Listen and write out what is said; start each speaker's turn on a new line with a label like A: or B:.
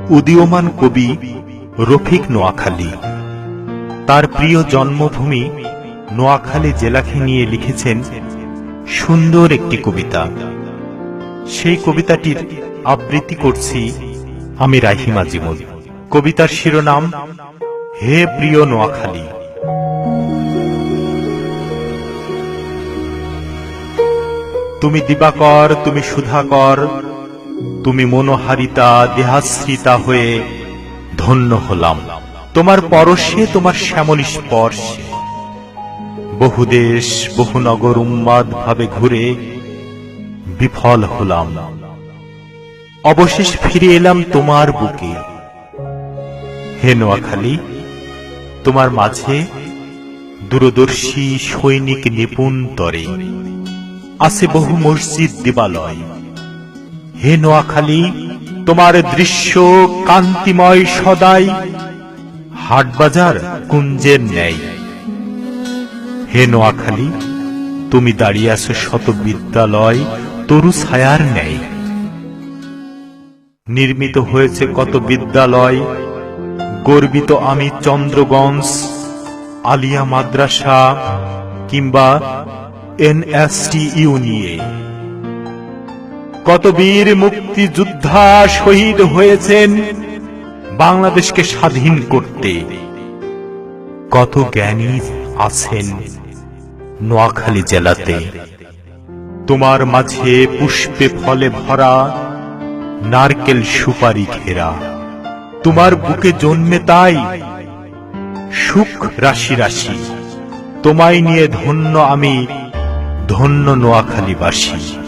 A: উদীয়মান কবি রফিক নোয়াখালী তার প্রিয় জন্মভূমি নোয়াখালী জেলাকে নিয়ে লিখেছেন সুন্দর একটি কবিতা। সেই কবিতাটির আবৃত্তি করছি আমি রাহিম আজিমুল। কবিতার শিরোনাম হে প্রিয় নোয়াখালী। তুমি দিবাকর, তুমি সুধাকর, তুমি মনোহারিতা দেহাশ্রিতা হয়ে ধন্য হলাম তোমার পরশে, তোমার শ্যামল স্পর্শে। বহু দেশ বহু নগর উন্মাদ ভাবে ঘুরে বিফল হলাম, অবশেষ ফিরে এলাম তোমার বুকে। হে নোয়াখালী, তোমার মাঝে দূরদর্শী সৈনিক নিপুণ তরে আছে বহু মসজিদ দেবালয়। হে নোয়াখালী, তোমার দৃশ্য কান্তিময় সদাই হাটবাজার কুঞ্জের ন্যায়। হে নোয়াখালী, তুমি দাঁড়িয়ে আছো শত বিদ্যালয় তরু ছায়ার ন্যায়। নির্মিত হয়েছে কত বিদ্যালয়, গর্বিত আমি চন্দ্রগঞ্জ আলিয়া মাদ্রাসা কিংবা NSTU নিয়ে। কত বীর মুক্তিযোদ্ধা শহীদ হয়েছেন বাংলাদেশকে স্বাধীন করতে। কত জ্ঞানী আছেন নোয়াখালী জেলাতে। তোমার মাঝে পুষ্পে ফলে ভরা নারকেল সুপারি ঘেরা। তোমার বুকে জন্মে তাই সুখ রাশি রাশি। তোমায় নিয়ে ধন্য আমি, ধন্য নোয়াখালীবাসী।